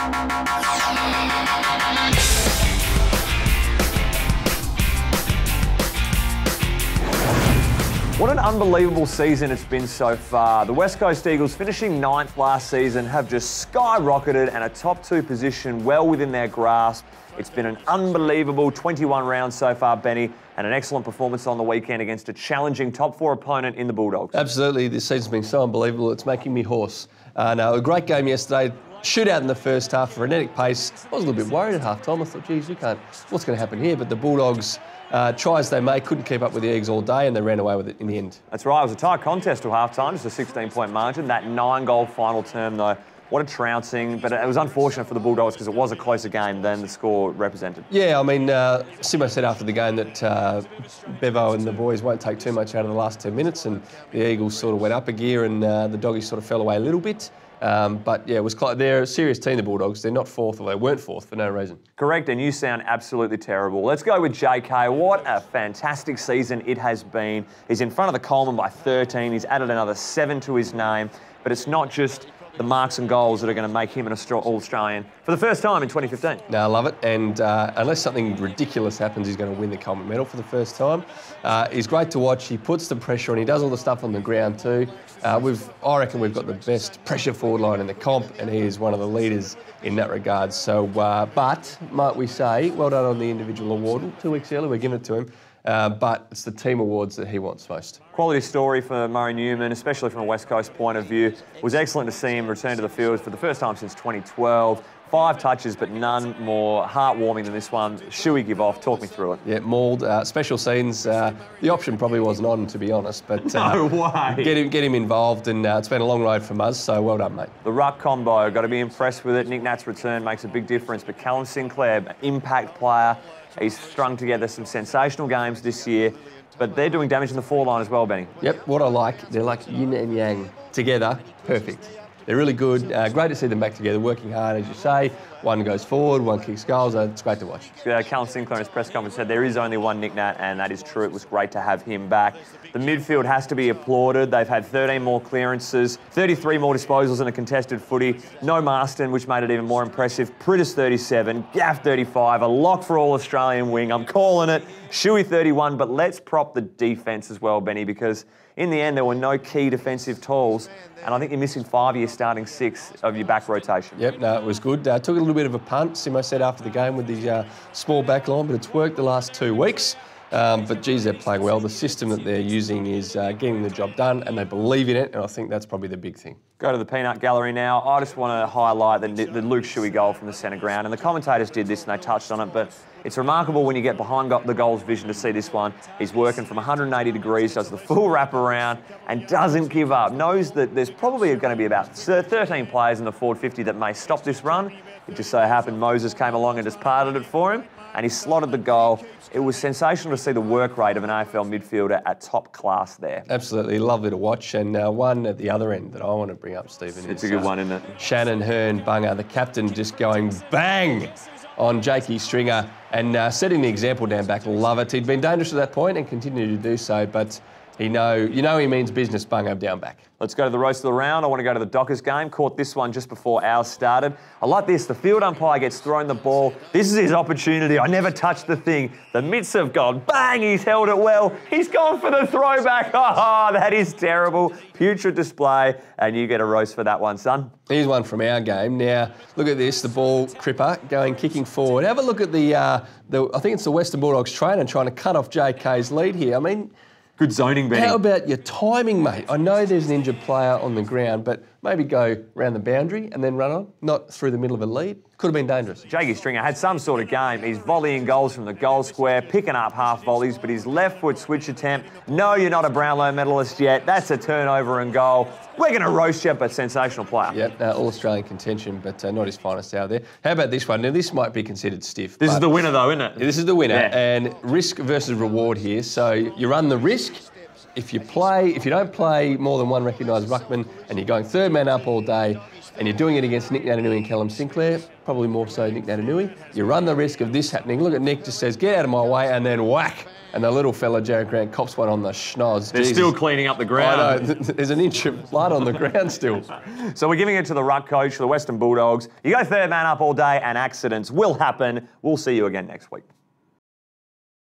What an unbelievable season it's been so far. The West Coast Eagles, finishing 9th last season, have just skyrocketed and a top 2 position well within their grasp. It's been an unbelievable 21 rounds so far, Benny, and an excellent performance on the weekend against a challenging top 4 opponent in the Bulldogs. Absolutely, this season's been so unbelievable, it's making me hoarse. No, a great game yesterday. Shootout in the first half, frenetic pace. I was a little bit worried at half-time. I thought, geez, what's going to happen here? But the Bulldogs, try as they may, couldn't keep up with the Eagles all day, and they ran away with it in the end. That's right. It was a tight contest till half-time, just a 16-point margin. That 9-goal final term, though, what a trouncing. But it was unfortunate for the Bulldogs because it was a closer game than the score represented. Yeah, I mean, Simo said after the game that Bevo and the boys won't take too much out of the last 10 minutes, and the Eagles sort of went up a gear, and the Doggies sort of fell away a little bit. But yeah, it was they're a serious team, the Bulldogs. They're not 4th, or they weren't 4th for no reason. Correct, and you sound absolutely terrible. Let's go with JK. What a fantastic season it has been. He's in front of the Coleman by 13. He's added another 7 to his name. But it's not just the marks and goals that are going to make him an All-Australian for the first time in 2015. No, I love it. And unless something ridiculous happens, he's going to win the Coleman medal for the first time. He's great to watch. He puts the pressure on. He does all the stuff on the ground too. I reckon we've got the best pressure forward line in the comp, and he is one of the leaders in that regard. So, but might we say, well done on the individual award. 2 weeks early, we're giving it to him. But it's the team awards that he wants most. Quality story for Murray Newman, especially from a West Coast point of view. It was excellent to see him return to the field for the first time since 2012. 5 touches, but none more heartwarming than this one. Shuey give off. Talk me through it. Yeah, mauled. Special scenes. The option probably wasn't on, to be honest. But no way. Get him involved, and it's been a long road from us. So well done, mate. The ruck combo, got to be impressed with it. Nick Nat's return makes a big difference. But Callum Sinclair, impact player. He's strung together some sensational games this year, but they're doing damage in the forward line as well, Benny. Yep, what I like, they're like yin and yang together, perfect. They're really good. Great to see them back together, working hard, as you say. One goes forward, one kicks goals. It's great to watch. Callum Sinclair in his press conference said there is only one Nick Nat, and that is true. It was great to have him back. The midfield has to be applauded. They've had 13 more clearances, 33 more disposals in a contested footy. No Marston, which made it even more impressive. Prittis 37, Gaff 35, a lock for All-Australian wing. I'm calling it. Shuey 31, but let's prop the defence as well, Benny, because in the end, there were no key defensive tools, and I think you're missing 5 of your starting 6 of your back rotation. Yep, no, it was good. Took a little bit of a punt, Simo said after the game, with the small back line, but it's worked the last 2 weeks. But geez, they're playing well. The system that they're using is getting the job done, and they believe in it, and I think that's probably the big thing. Go to the peanut gallery now. I just want to highlight the Luke Shuey goal from the centre ground, and the commentators did this and they touched on it, but it's remarkable when you get behind the goals vision to see this one. He's working from 180 degrees, does the full wrap around, and doesn't give up. Knows that there's probably going to be about 13 players in the forward 50 that may stop this run. It just so happened Moses came along and just parted it for him, and he slotted the goal. It was sensational to see the work rate of an AFL midfielder at top class there. Absolutely, lovely to watch. And one at the other end that I want to bring up, Stephen. It's a good one, isn't it? Shannon Hearn-Bunga, the captain, just going bang on Jakey Stringer and setting the example down back. Love it. He'd been dangerous at that point and continued to do so, but you know he means business, Bunga, down back. Let's go to the roast of the round. I want to go to the Dockers game. Caught this one just before ours started. I like this. The field umpire gets thrown the ball. This is his opportunity. I never touched the thing. The mitts have gone bang. He's held it well. He's gone for the throwback. Oh, that is terrible. Putrid display. And you get a roast for that one, son. Here's one from our game. Now, look at this. The ball cripper kicking forward. Have a look at the I think it's the Western Bulldogs trainer trying to cut off JK's lead here. I mean, good zoning, Benny. How about your timing, mate? I know there's an injured player on the ground, but maybe go around the boundary and then run on, not through the middle of a lead. Could have been dangerous. Jakey Stringer had some sort of game. He's volleying goals from the goal square, picking up half volleys, but his left foot switch attempt, no, you're not a Brownlow medalist yet. That's a turnover and goal. We're going to roast you, but sensational player. Yep, All-Australian contention, but not his finest out there. How about this one? Now, this might be considered stiff. This is the winner, though, isn't it? This is the winner, yeah. And risk versus reward here. So you run the risk. If you don't play more than one recognised ruckman and you're going third man up all day, and you're doing it against Nick Naitanui and Callum Sinclair, probably more so Nick Naitanui, you run the risk of this happening. Look at Nick, just says, get out of my way, and then whack. And the little fella, Jared Grant, cops one on the schnoz. They're still cleaning up the ground. I know, there's an inch of blood on the ground still. So we're giving it to the ruck coach, the Western Bulldogs. You go third man up all day and accidents will happen. We'll see you again next week.